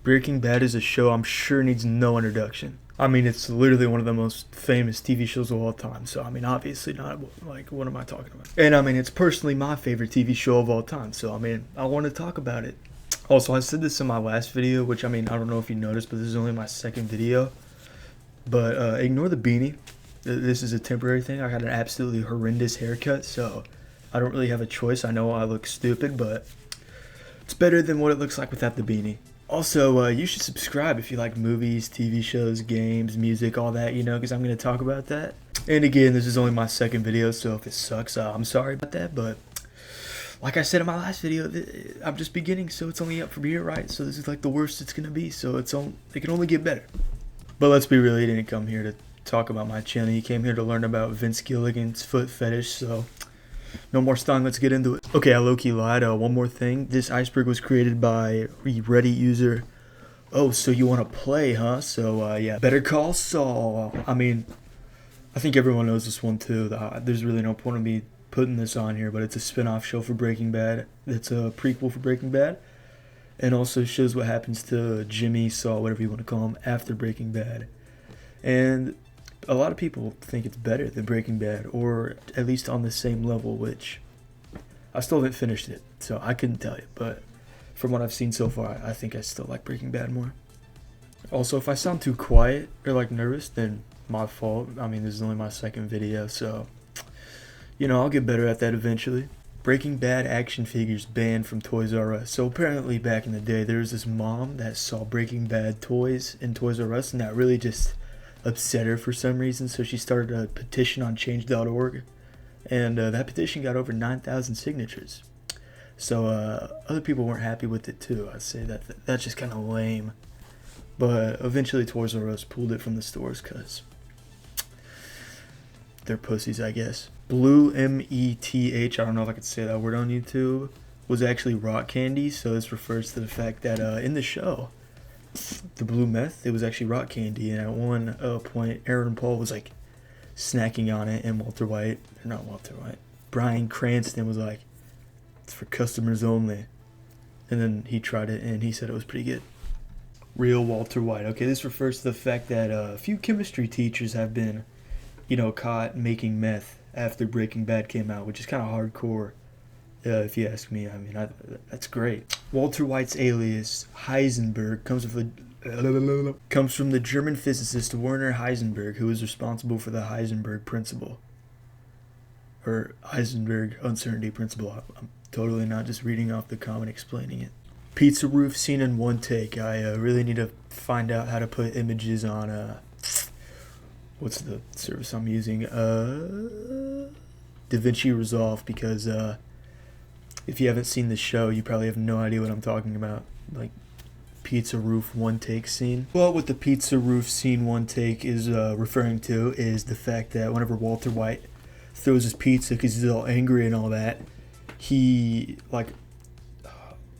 Breaking Bad is a show I'm sure needs no introduction. I mean, it's literally one of the most famous TV shows of all time. So, I mean, obviously not, like, what am I talking about? And, I mean, it's personally my favorite TV show of all time. So, I mean, I want to talk about it. Also, I said this in my last video, which, I mean, I don't know if you noticed, but this is only my second video. But ignore the beanie. This is a temporary thing. I got an absolutely horrendous haircut, so I don't really have a choice. I know I look stupid, but it's better than what it looks like without the beanie. Also, you should subscribe if you like movies, TV shows, games, music, all that, you know, because I'm going to talk about that. And again, this is only my second video, so if it sucks, I'm sorry about that. But like I said in my last video, I'm just beginning, so it's only up from here, right? So this is like the worst it's going to be, so it can only get better. But let's be real, he didn't come here to talk about my channel. He came here to learn about Vince Gilligan's foot fetish, so no more stalling, let's get into it. Okay, I low-key lied. One more thing. This iceberg was created by Reddit user. Oh, so you want to play, huh? So, yeah. Better Call Saul. I mean, I think everyone knows this one, too. There's really no point in me putting this on here, but it's a spin-off show for Breaking Bad. It's a prequel for Breaking Bad. And also shows what happens to Jimmy, Saul, whatever you want to call him, after Breaking Bad. And a lot of people think it's better than Breaking Bad, or at least on the same level, which I still haven't finished it, so I couldn't tell you. But from what I've seen so far, I think I still like Breaking Bad more. Also, if I sound too quiet or like nervous, then my fault. I mean, this is only my second video, so you know, I'll get better at that eventually. Breaking Bad action figures banned from Toys R Us. So apparently back in the day, there was this mom that saw Breaking Bad toys in Toys R Us, and that really just upset her for some reason, so she started a petition on change.org, and that petition got over 9,000 signatures. So other people weren't happy with it too. I'd say that's just kind of lame. But eventually Toys R Us pulled it from the stores because they're pussies, I guess. Blue METH, I don't know if I could say that word on YouTube, was actually rock candy, so this refers to the fact that in the show, the blue meth, it was actually rock candy, and at one point Aaron Paul was like snacking on it, and Bryan Cranston was like, it's for customers only, and then he tried it and he said it was pretty good. Real Walter White. Okay, this refers to the fact that a few chemistry teachers have been, you know, caught making meth after Breaking Bad came out, which is kind of hardcore. If you ask me, I mean, that's great. Walter White's alias, Heisenberg, comes from the German physicist Werner Heisenberg, who was responsible for the Heisenberg principle. Or Heisenberg uncertainty principle. I'm totally not just reading off the comment explaining it. Pizza roof seen in one take. I really need to find out how to put images on, what's the service I'm using? DaVinci Resolve, because, if you haven't seen the show, you probably have no idea what I'm talking about. Like, pizza roof one take scene. Well, what the pizza roof scene one take is referring to is the fact that whenever Walter White throws his pizza because he's all angry and all that, he, like,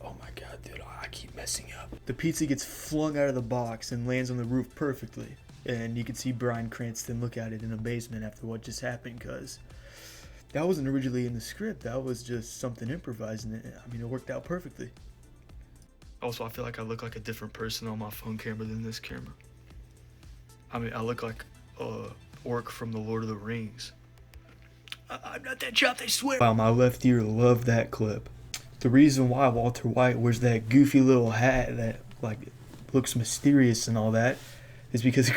oh my god, dude, I keep messing up. The pizza gets flung out of the box and lands on the roof perfectly. And you can see Bryan Cranston look at it in amazement after what just happened, because that wasn't originally in the script. That was just something improvised, and I mean, it worked out perfectly. Also, I feel like I look like a different person on my phone camera than this camera. I mean, I look like a orc from the Lord of the Rings. I'm not that chopped, I swear. Wow, my left ear loved that clip. The reason why Walter White wears that goofy little hat that, like, looks mysterious and all that is because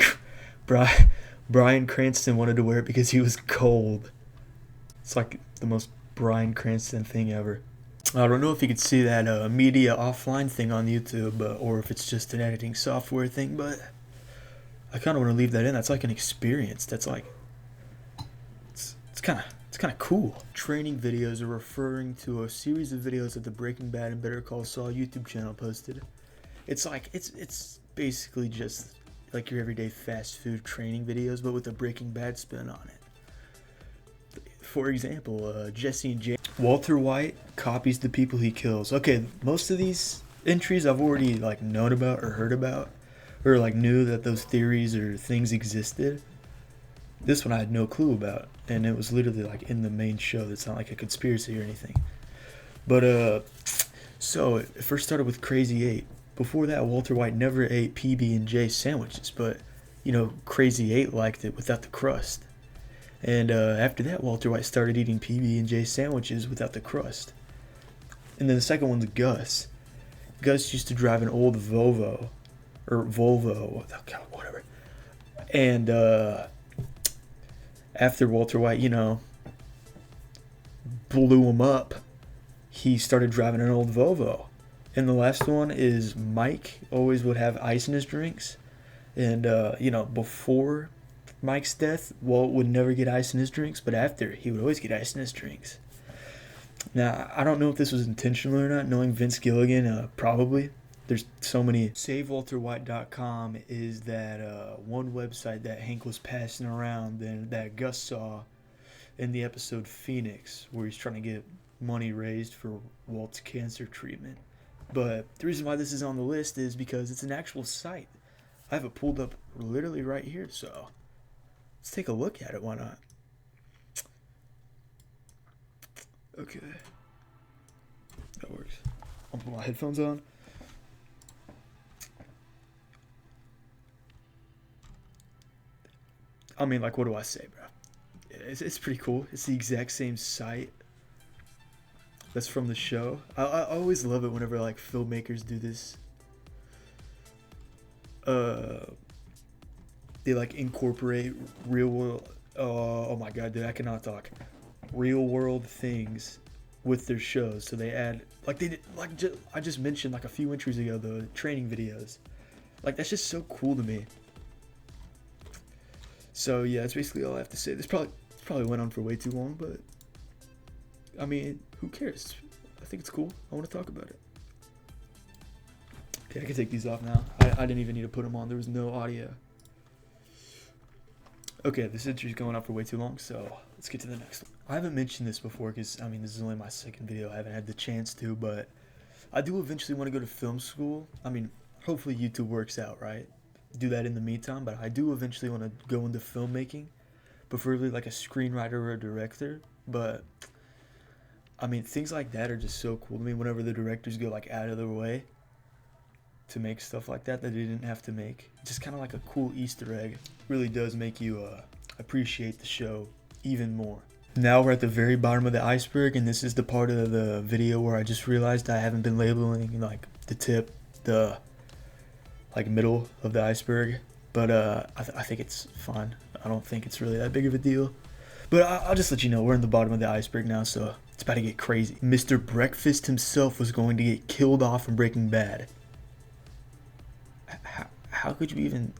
Bryan Cranston wanted to wear it because he was cold. It's like the most Bryan Cranston thing ever. I don't know if you could see that media offline thing on YouTube, or if it's just an editing software thing, but I kind of want to leave that in. That's like an experience. That's like, it's kind of cool. Training videos are referring to a series of videos that the Breaking Bad and Better Call Saul YouTube channel posted. It's like, it's basically just like your everyday fast food training videos, but with a Breaking Bad spin on it. For example, Jesse and James. Walter White copies the people he kills. Okay, most of these entries I've already like known about or heard about, or like knew that those theories or things existed. This one I had no clue about, and it was literally like in the main show. It's not like a conspiracy or anything. But so it first started with Crazy 8. Before that, Walter White never ate PB&J sandwiches, but, Crazy 8 liked it without the crust. And after that, Walter White started eating PB&J sandwiches without the crust. And then the second one's Gus. Gus used to drive an old Volvo, oh God, whatever. And after Walter White, blew him up, he started driving an old Volvo. And the last one is Mike always would have ice in his drinks. And, before Mike's death, Walt would never get ice in his drinks, but after, he would always get ice in his drinks. Now, I don't know if this was intentional or not, knowing Vince Gilligan, probably. There's so many. SaveWalterWhite.com is that one website that Hank was passing around and that Gus saw in the episode Phoenix, where he's trying to get money raised for Walt's cancer treatment. But the reason why this is on the list is because it's an actual site. I have it pulled up literally right here, so let's take a look at it. Why not? Okay. That works. I'll put my headphones on. I mean, what do I say, bro? It's pretty cool. It's the exact same site that's from the show. I always love it whenever, filmmakers do this. They, incorporate real world... oh my god, dude, I cannot talk. Real world things with their shows. So they add... I just mentioned, a few entries ago, the training videos. That's just so cool to me. So yeah, that's basically all I have to say. This probably went on for way too long, but I mean, who cares? I think it's cool. I want to talk about it. Okay, I can take these off now. I didn't even need to put them on. There was no audio. Okay, this entry's going on for way too long, so let's get to the next one. I haven't mentioned this before because, this is only my second video. I haven't had the chance to, but I do eventually want to go to film school. Hopefully YouTube works out, right? Do that in the meantime, but I do eventually want to go into filmmaking, preferably a screenwriter or a director. But things like that are just so cool to me whenever the directors go out of their way to make stuff like that they didn't have to make. Just kind of like a cool Easter egg. Really does make you appreciate the show even more. Now we're at the very bottom of the iceberg, and this is the part of the video where I just realized I haven't been labeling the tip, the middle of the iceberg, but I think it's fine. I don't think it's really that big of a deal, but I'll just let you know we're in the bottom of the iceberg now, so it's about to get crazy. Mr. Breakfast himself was going to get killed off in Breaking Bad. How could you even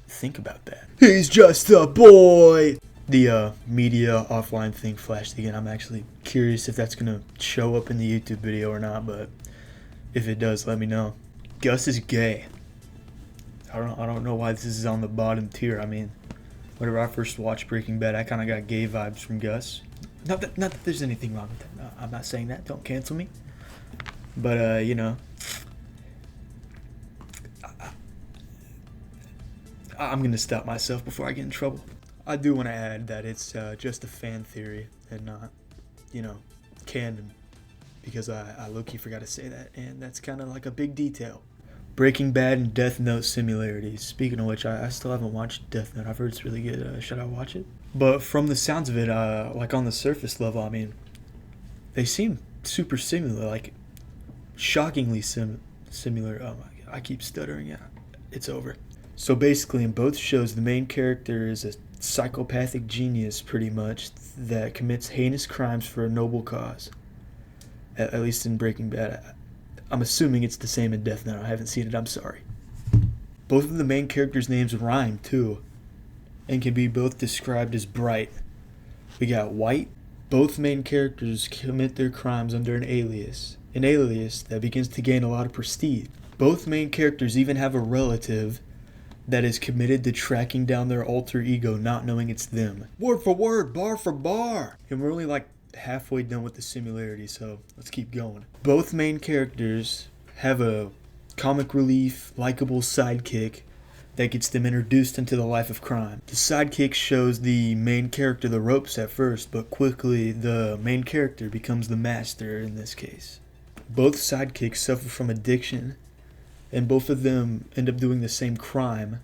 think about that? He's just a boy. The media offline thing flashed again. I'm actually curious if that's gonna show up in the YouTube video or not, but if it does, let me know. Gus is gay. I don't know why this is on the bottom tier. Whenever I first watched Breaking Bad, I kind of got gay vibes from Gus. Not that there's anything wrong with that. I'm not saying that. Don't cancel me. But I'm gonna stop myself before I get in trouble. I do want to add that it's just a fan theory and not, canon, because I low-key forgot to say that, and that's kind of a big detail. Breaking Bad and Death Note similarities. Speaking of which, I still haven't watched Death Note. I've heard it's really good. Should I watch it? But from the sounds of it, on the surface level, they seem super similar, shockingly similar. Oh my god, I keep stuttering. Yeah, it's over. So basically, in both shows, the main character is a psychopathic genius, pretty much, that commits heinous crimes for a noble cause. At least in Breaking Bad. I'm assuming it's the same in Death Note. I haven't seen it, I'm sorry. Both of the main characters' names rhyme, too, and can be both described as bright. We got White. Both main characters commit their crimes under an alias that begins to gain a lot of prestige. Both main characters even have a relative that is committed to tracking down their alter ego, not knowing it's them. Word for word, bar for bar. And we're only halfway done with the similarity, so let's keep going. Both main characters have a comic relief, likable sidekick that gets them introduced into the life of crime. The sidekick shows the main character the ropes at first, but quickly the main character becomes the master in this case. Both sidekicks suffer from addiction and both of them end up doing the same crime,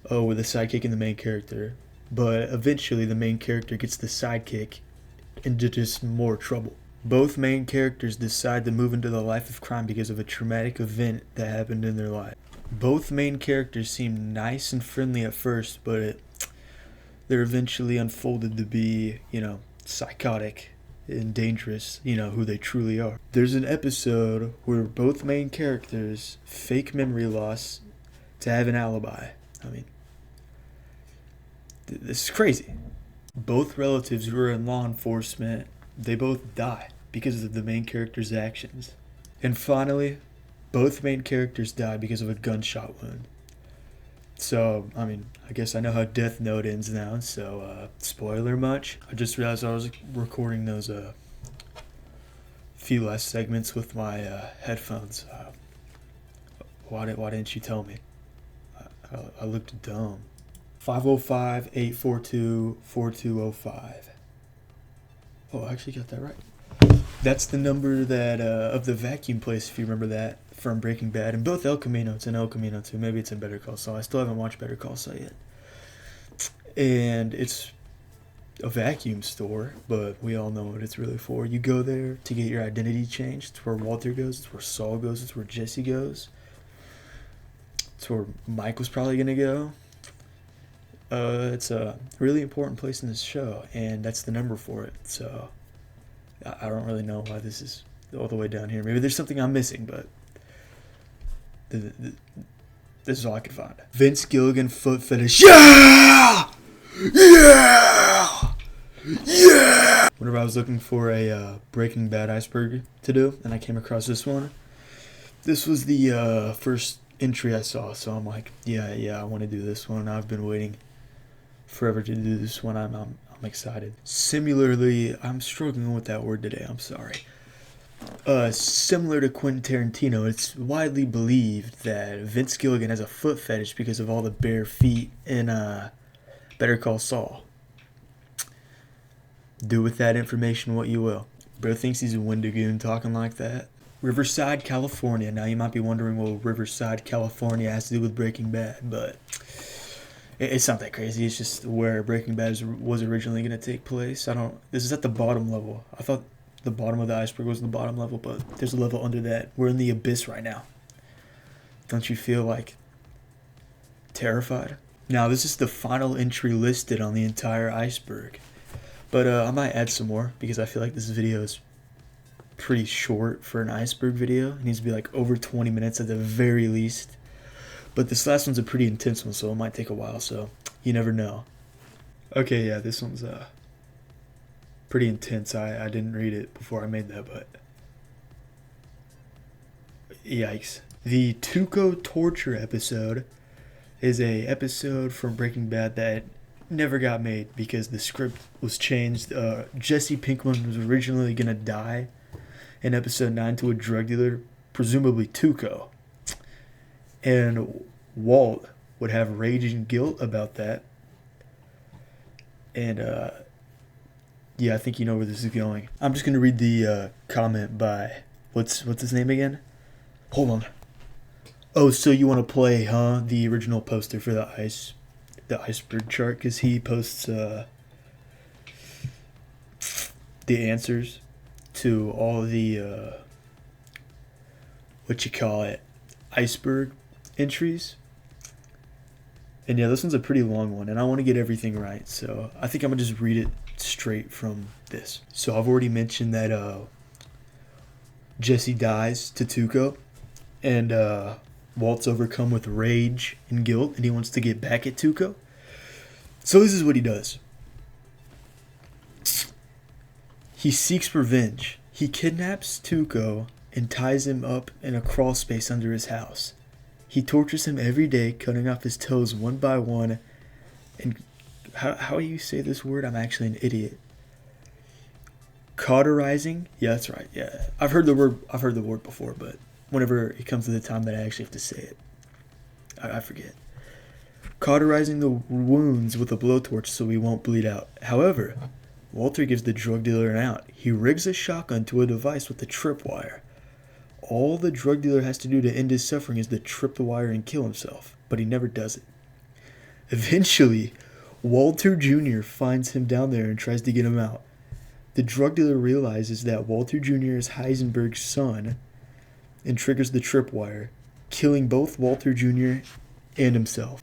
with the sidekick and the main character. But eventually, the main character gets the sidekick into just more trouble. Both main characters decide to move into the life of crime because of a traumatic event that happened in their life. Both main characters seem nice and friendly at first, but they're eventually unfolded to be, psychotic and dangerous, who they truly are. There's an episode where both main characters fake memory loss to have an alibi. I mean, this is crazy. Both relatives who are in law enforcement, they both die because of the main character's actions. And finally, both main characters die because of a gunshot wound. So, I guess I know how Death Note ends now, so, spoiler much. I just realized I was recording those, few last segments with my, headphones. Why didn't you tell me? I looked dumb. 505-842-4205. Oh, I actually got that right. That's the number that of the vacuum place, if you remember that, from Breaking Bad. And both El Camino, it's in El Camino too. Maybe it's in Better Call Saul. I still haven't watched Better Call Saul yet. And it's a vacuum store, but we all know what it's really for. You go there to get your identity changed. It's where Walter goes. It's where Saul goes. It's where Jesse goes. It's where Mike was probably going to go. It's a really important place in this show, and that's the number for it. So I don't really know why this is all the way down here. Maybe there's something I'm missing, but this is all I could find. Vince Gilligan foot fetish. Yeah! Yeah! Yeah! Whenever I was looking for a Breaking Bad Iceberg to do, and I came across this one, this was the first entry I saw. So I'm like, yeah, I want to do this one. I've been waiting forever to do this one. I'm excited. Similarly, I'm struggling with that word today. I'm sorry. Similar to Quentin Tarantino, it's widely believed that Vince Gilligan has a foot fetish because of all the bare feet in Better Call Saul. Do with that information what you will. Bro thinks he's a Wendigoon talking like that. Riverside, California. Now you might be wondering what Riverside, California has to do with Breaking Bad, but it's not that crazy. It's just where Breaking Bad was originally going to take place. This is at the bottom level. I thought the bottom of the iceberg was the bottom level, but there's a level under that. We're in the abyss right now. Don't you feel like terrified? Now, this is the final entry listed on the entire iceberg. But I might add some more because I feel like this video is pretty short for an iceberg video. It needs to be like over 20 minutes at the very least. But this last one's a pretty intense one, so it might take a while, so you never know. Okay, yeah, this one's pretty intense. I didn't read it before I made that, but yikes. The Tuco torture episode is a episode from Breaking Bad that never got made because the script was changed. Jesse Pinkman was originally going to die in episode 9 to a drug dealer, presumably Tuco. And Walt would have raging guilt about that. And, yeah, I think you know where this is going. I'm just going to read the comment by, what's his name again? Hold on. Oh, so you want to play, huh? The original poster for the iceberg chart, because he posts the answers to all the, iceberg entries. And yeah, this one's a pretty long one, and I want to get everything right, so I think I'm going to just read it straight from this. So I've already mentioned that Jesse dies to Tuco, and Walt's overcome with rage and guilt, and he wants to get back at Tuco. So this is what he does. He seeks revenge. He kidnaps Tuco and ties him up in a crawl space under his house. He tortures him every day, cutting off his toes one by one. And how do you say this word? I'm actually an idiot. Cauterizing? Yeah, that's right. Yeah, I've heard the word before, but whenever it comes to the time that I actually have to say it, I forget. Cauterizing the wounds with a blowtorch so he won't bleed out. However, Walter gives the drug dealer an out. He rigs a shotgun to a device with a tripwire. all the drug dealer has to do to end his suffering is to trip the wire and kill himself, but he never does it. Eventually, Walter Jr. finds him down there and tries to get him out. The drug dealer realizes that Walter Jr. is Heisenberg's son and triggers the tripwire, killing both Walter Jr. and himself.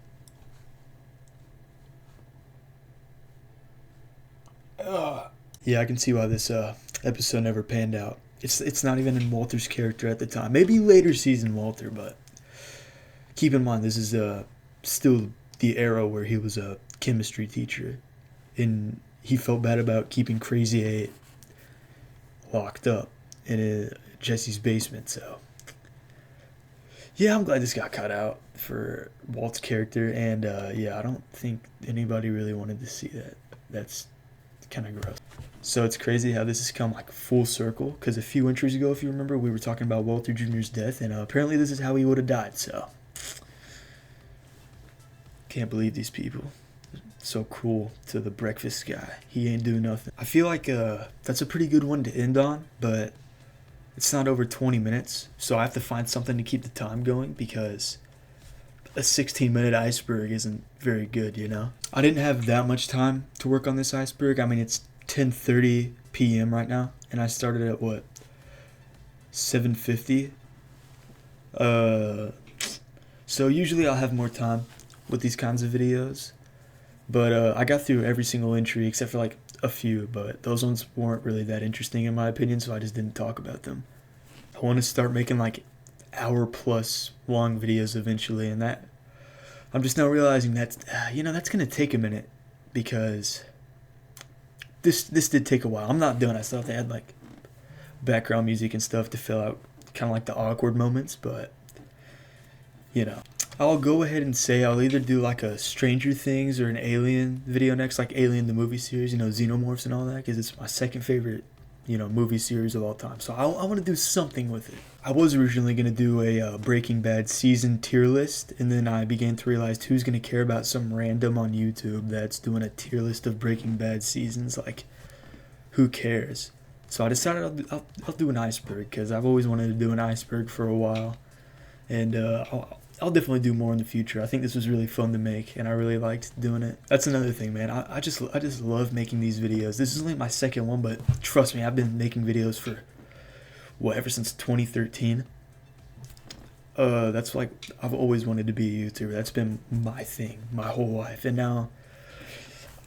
Yeah, I can see why this episode never panned out. It's not even in Walter's character at the time. Maybe later season Walter, but keep in mind this is still the era where he was a chemistry teacher, and he felt bad about keeping Crazy 8 locked up in Jesse's basement. So yeah, I'm glad this got cut out for Walt's character, and yeah, I don't think anybody really wanted to see that. That's kind of gross. So it's crazy how this has come like full circle, because a few entries ago, if you remember, we were talking about Walter Jr.'s death, and apparently this is how he would have died. So can't believe these people. So cruel to the breakfast guy. He ain't doing nothing. I feel like that's a pretty good one to end on, but it's not over 20 minutes, so I have to find something to keep the time going, because a 16-minute iceberg isn't very good, you know? I didn't have that much time to work on this iceberg. I mean, it's 10:30 p.m. right now, and I started at, what, 7:50? So usually I'll have more time with these kinds of videos, but I got through every single entry except for like a few, but those ones weren't really that interesting in my opinion, so I just didn't talk about them. I want to start making like hour-plus long videos eventually, and that I'm just now realizing that that's gonna take a minute, because this did take a while. I'm not done. I still have to add like background music and stuff to fill out kind of like the awkward moments, but I'll go ahead and say I'll either do like a Stranger Things or an Alien video next, like Alien the movie series, Xenomorphs and all that, because it's my second favorite movie series of all time. So I want to do something with it. I was originally going to do a Breaking Bad season tier list, and then I began to realize who's going to care about some random on YouTube that's doing a tier list of Breaking Bad seasons. Like, who cares? So I decided I'll do an iceberg, because I've always wanted to do an iceberg for a while, and I'll definitely do more in the future. I think this was really fun to make, and I really liked doing it. That's another thing, man. I just love making these videos. This is only my second one, but trust me, I've been making videos for, ever since 2013. That's like, I've always wanted to be a YouTuber. That's been my thing, my whole life. And now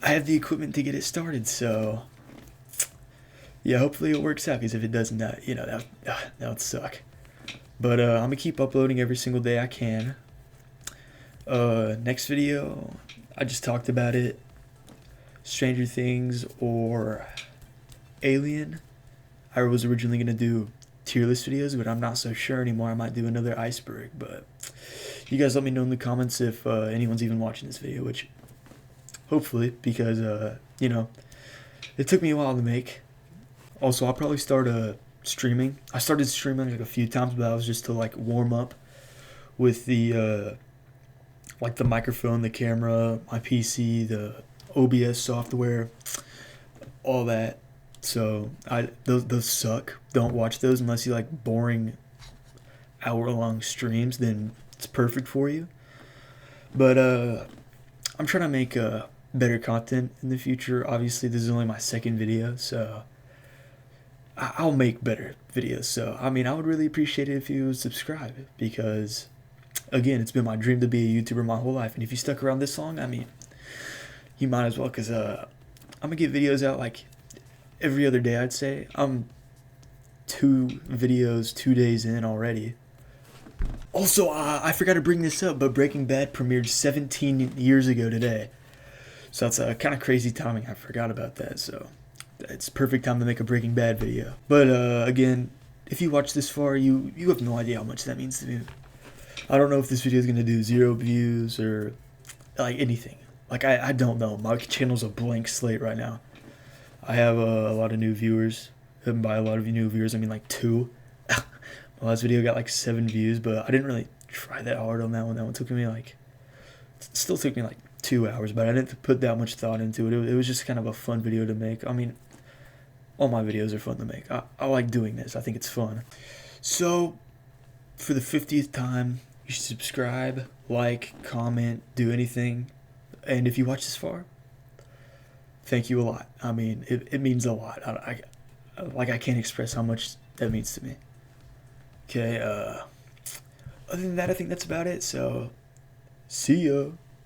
I have the equipment to get it started, so yeah, hopefully it works out, because if it doesn't, that would suck. But I'm going to keep uploading every single day I can. Next video, I just talked about it. Stranger Things or Alien. I was originally going to do tier list videos, but I'm not so sure anymore. I might do another iceberg. But you guys let me know in the comments if anyone's even watching this video, which hopefully, because, it took me a while to make. Also, I'll probably start streaming. I started streaming like a few times, but that was just to like warm up with the like the microphone, the camera, my PC, the OBS software, all that. So those suck. Don't watch those unless you like boring hour-long streams. Then it's perfect for you. But I'm trying to make better content in the future. Obviously, this is only my second video, so I'll make better videos. So, I mean, I would really appreciate it if you subscribe, because, again, it's been my dream to be a YouTuber my whole life. And if you stuck around this long, I mean, you might as well, because I'm going to get videos out like every other day, I'd say. I'm 2 videos 2 days in already. Also, I forgot to bring this up, but Breaking Bad premiered 17 years ago today. So that's kind of crazy timing. I forgot about that, so it's perfect time to make a Breaking Bad video. But again, if you watch this far, you have no idea how much that means to me. I don't know if this video is going to do 0 views or like anything. Like, I don't know. My channel's a blank slate right now. I have a lot of new viewers. And by a lot of new viewers, I mean like 2. My last video got like 7 views, but I didn't really try that hard on that one. That one took me like, it still took me like 2 hours, but I didn't put that much thought into it. It was just kind of a fun video to make. I mean, all my videos are fun to make. I like doing this. I think it's fun. So, for the 50th time, you should subscribe, like, comment, do anything. And if you watch this far, thank you a lot. I mean, it means a lot. I can't express how much that means to me. Okay, other than that, I think that's about it. So, see ya.